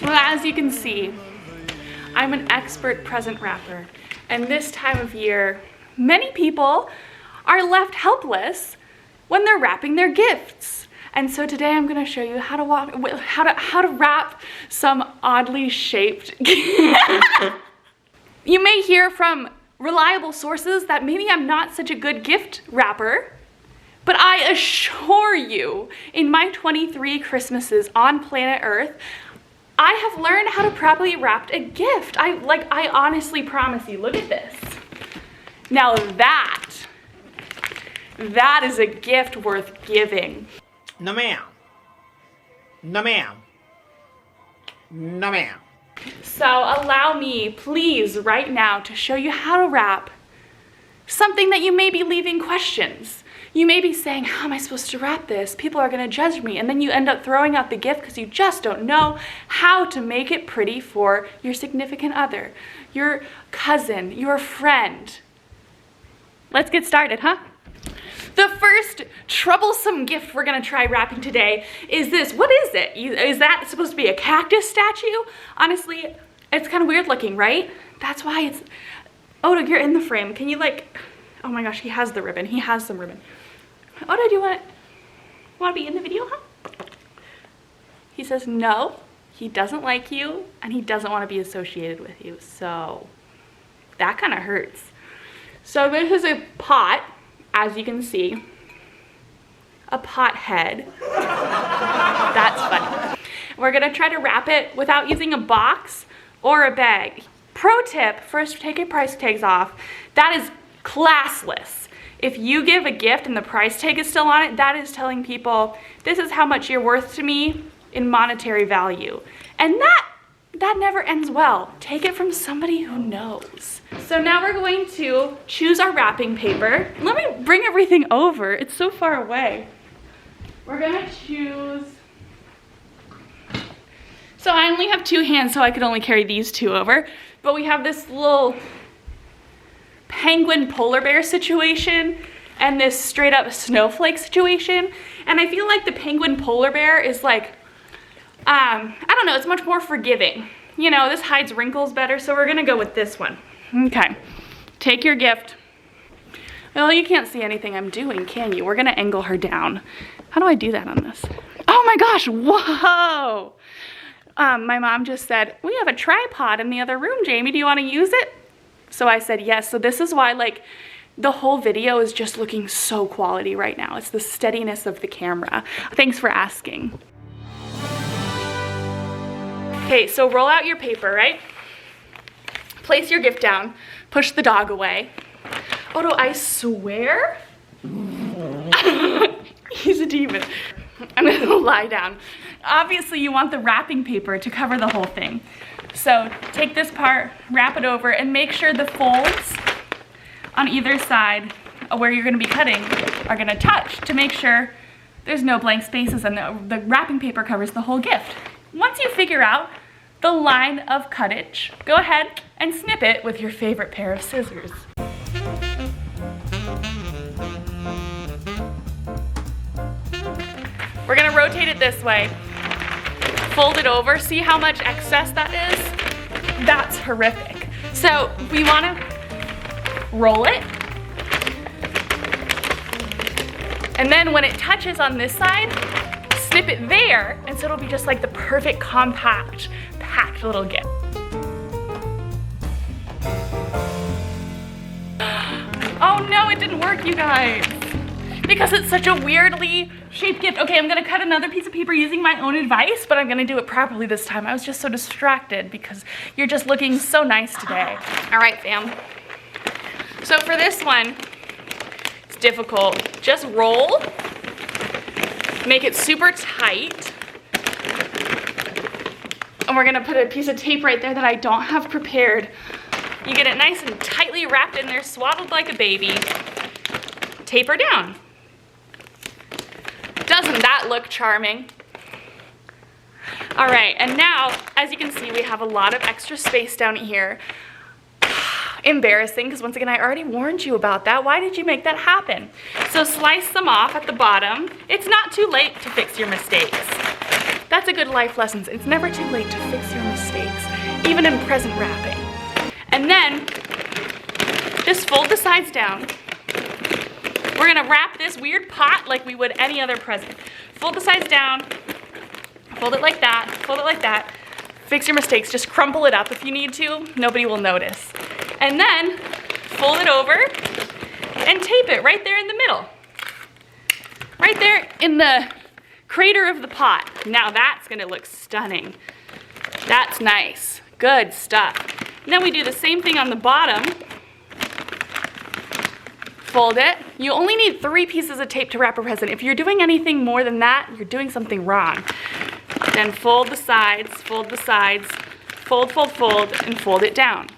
Well, as you can see, I'm an expert present wrapper, and this time of year, many people are left helpless when they're wrapping their gifts. And so today I'm going to show you how to wrap some oddly shaped gifts. You may hear from reliable sources that maybe I'm not such a good gift wrapper, but I assure you, in my 23 Christmases on planet Earth, I have learned how to properly wrap a gift. I honestly promise you, look at this. Now that is a gift worth giving. No ma'am. No ma'am. No ma'am. So allow me, please, right now to show you how to wrap something that you may be leaving questions. You may be saying, how am I supposed to wrap this? People are gonna judge me. And then you end up throwing out the gift because you just don't know how to make it pretty for your significant other, your cousin, your friend. Let's get started, huh? The first troublesome gift we're gonna try wrapping today is this. What is it? Is that supposed to be a cactus statue? Honestly, it's kind of weird looking, right? That's why it's, Oda, you're in the frame. Can you oh my gosh, he has the ribbon. He has some ribbon. Oda, do you want to be in the video, huh? He says no, he doesn't like you, and he doesn't want to be associated with you. So that kind of hurts. So this is a pot. As you can see, a pot head. That's funny. We're gonna try to wrap it without using a box or a bag. Pro tip, first take your price tags off. That is classless. If you give a gift and the price tag is still on it, that is telling people, this is how much you're worth to me in monetary value. And that never ends well. Take it from somebody who knows. So now we're going to choose our wrapping paper. Let me bring everything over. It's so far away. We're gonna choose. So I only have two hands, so I could only carry these two over. But we have this little penguin polar bear situation and this straight up snowflake situation. And I feel like the penguin polar bear is like, I don't know, it's much more forgiving. You know, this hides wrinkles better, so we're gonna go with this one. Okay, take your gift. Well, you can't see anything I'm doing, can you? We're gonna angle her down. How do I do that on this? Oh my gosh, whoa! My mom just said, we have a tripod in the other room, Jamie, do you wanna use it? So I said yes, so this is why the whole video is just looking so quality right now. It's the steadiness of the camera. Thanks for asking. Okay, so roll out your paper, right? Place your gift down, push the dog away. Odo, I swear, he's a demon. I'm gonna lie down. Obviously you want the wrapping paper to cover the whole thing. So take this part, wrap it over, and make sure the folds on either side where you're gonna be cutting are gonna touch to make sure there's no blank spaces and the wrapping paper covers the whole gift. Once you figure out the line of cuttage, go ahead and snip it with your favorite pair of scissors. We're gonna rotate it this way. Fold it over, see how much excess that is? That's horrific. So we wanna roll it. And then when it touches on this side, snip it there, and so it'll be just like the perfect compact, packed little gift. Oh no, it didn't work, you guys. Because it's such a weirdly shaped gift. Okay, I'm gonna cut another piece of paper using my own advice, but I'm gonna do it properly this time. I was just so distracted because you're just looking so nice today. All right, fam. So for this one, it's difficult. Just roll. Make it super tight. And we're gonna put a piece of tape right there that I don't have prepared. You get it nice and tightly wrapped in there, swaddled like a baby. Taper down. Doesn't that look charming? All right, and now, as you can see, we have a lot of extra space down here. Embarrassing, because once again, I already warned you about that. Why did you make that happen? So slice them off at the bottom. It's not too late to fix your mistakes. That's a good life lesson. It's never too late to fix your mistakes, even in present wrapping. And then, just fold the sides down. We're gonna wrap this weird pot like we would any other present. Fold the sides down, fold it like that, fold it like that. Fix your mistakes, just crumple it up if you need to, nobody will notice. And then, fold it over and tape it right there in the middle. Right there in the crater of the pot. Now that's gonna look stunning. That's nice, good stuff. And then we do the same thing on the bottom. Fold it. You only need 3 pieces of tape to wrap a present. If you're doing anything more than that, you're doing something wrong. Then fold the sides, fold, fold, fold, and fold it down.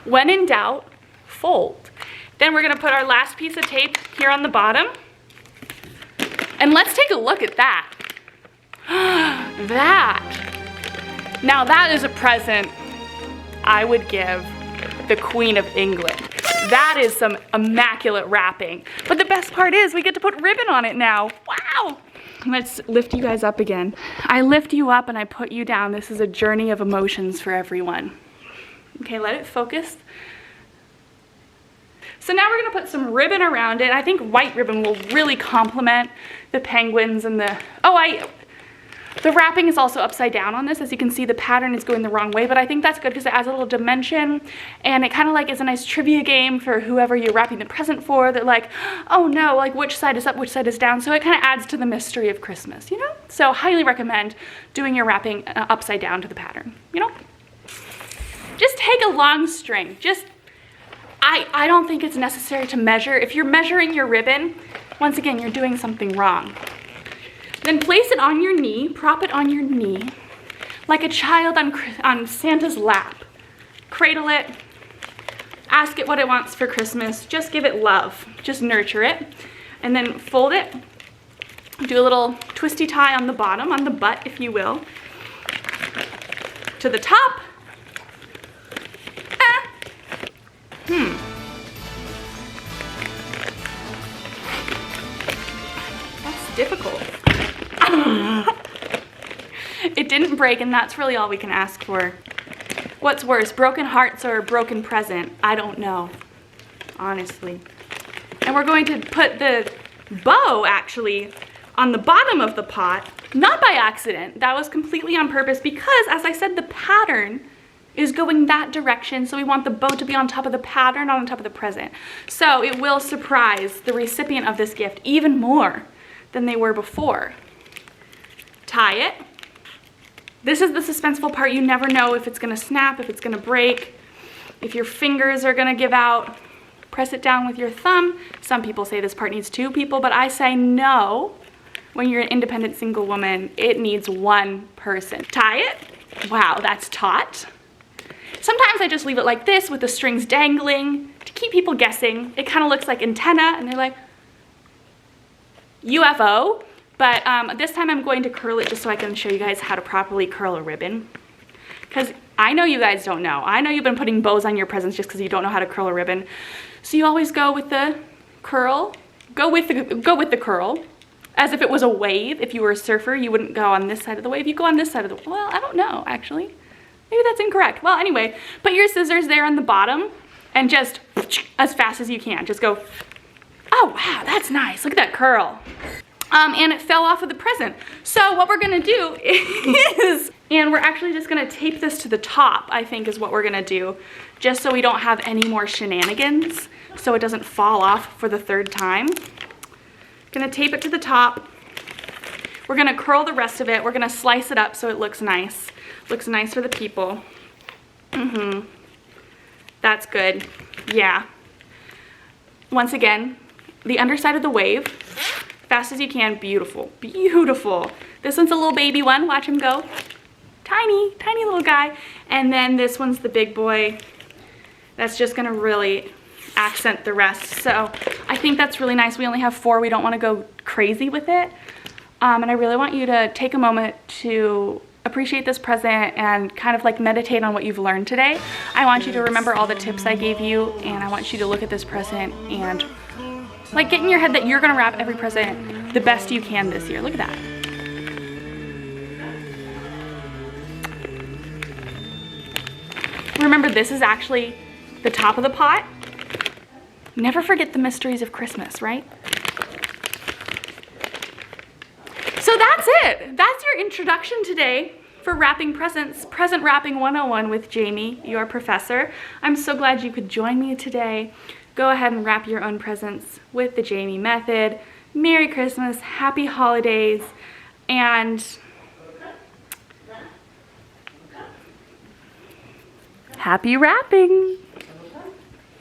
When in doubt, fold. Then we're gonna put our last piece of tape here on the bottom. And let's take a look at that. That. Now that is a present I would give the Queen of England. That is some immaculate wrapping. But the best part is we get to put ribbon on it now. Wow. Let's lift you guys up again. I lift you up and I put you down. This is a journey of emotions for everyone. Okay, let it focus. So now we're gonna put some ribbon around it. I think white ribbon will really complement the penguins and the, the wrapping is also upside down on this. As you can see, the pattern is going the wrong way, but I think that's good because it adds a little dimension and it kind of like is a nice trivia game for whoever you're wrapping the present for. They're like, oh no, like which side is up, which side is down. So it kind of adds to the mystery of Christmas, you know? So highly recommend doing your wrapping upside down to the pattern, you know? Just take a long string. I don't think it's necessary to measure. If you're measuring your ribbon, once again, you're doing something wrong. Then place it on your knee, prop it on your knee, like a child on Santa's lap. Cradle it, ask it what it wants for Christmas, just give it love, just nurture it. And then fold it, do a little twisty tie on the bottom, on the butt, if you will, to the top. That's difficult. It didn't break, and that's really all we can ask for. What's worse, broken hearts or a broken present? I don't know, honestly. And we're going to put the bow, actually, on the bottom of the pot, not by accident. That was completely on purpose because, as I said, the pattern is going that direction, so we want the bow to be on top of the pattern, not on top of the present. So it will surprise the recipient of this gift even more than they were before. Tie it. This is the suspenseful part. You never know if it's gonna snap, if it's gonna break, if your fingers are gonna give out. Press it down with your thumb. Some people say this part needs 2 people, but I say no. When you're an independent single woman, it needs 1 person. Tie it. Wow, that's taut. Sometimes I just leave it like this with the strings dangling to keep people guessing. It kind of looks like antenna, and they're like, UFO. But this time I'm going to curl it just so I can show you guys how to properly curl a ribbon. Because I know you guys don't know. I know you've been putting bows on your presents just because you don't know how to curl a ribbon. So you always go with the curl. Go with the curl. As if it was a wave. If you were a surfer, you wouldn't go on this side of the wave. You go on this side of the, well, I don't know, actually. Maybe that's incorrect. Well, anyway, put your scissors there on the bottom and just as fast as you can. Just go, oh, wow, that's nice. Look at that curl. And it fell off of the present. So what we're gonna do is, and we're actually just gonna tape this to the top, I think is what we're gonna do, just so we don't have any more shenanigans, so it doesn't fall off for the 3rd time. Gonna tape it to the top. We're gonna curl the rest of it. We're gonna slice it up so it looks nice. Looks nice for the people. That's good. Yeah. Once again, the underside of the wave. Fast as you can. Beautiful. Beautiful. This one's a little baby one. Watch him go. Tiny, tiny little guy. And then this one's the big boy. That's just gonna really accent the rest. So I think that's really nice. We only have 4. We don't want to go crazy with it. And I really want you to take a moment to appreciate this present and kind of like meditate on what you've learned today. I want you to remember all the tips I gave you, and I want you to look at this present and like get in your head that you're gonna wrap every present the best you can this year. Look at that. Remember, this is actually the top of the pot. Never forget the mysteries of Christmas, right? So that's it. That's your introduction today for wrapping presents, Present Wrapping 101 with Jamie, your professor. I'm so glad you could join me today. Go ahead and wrap your own presents with the Jamie method. Merry Christmas, happy holidays, and happy wrapping.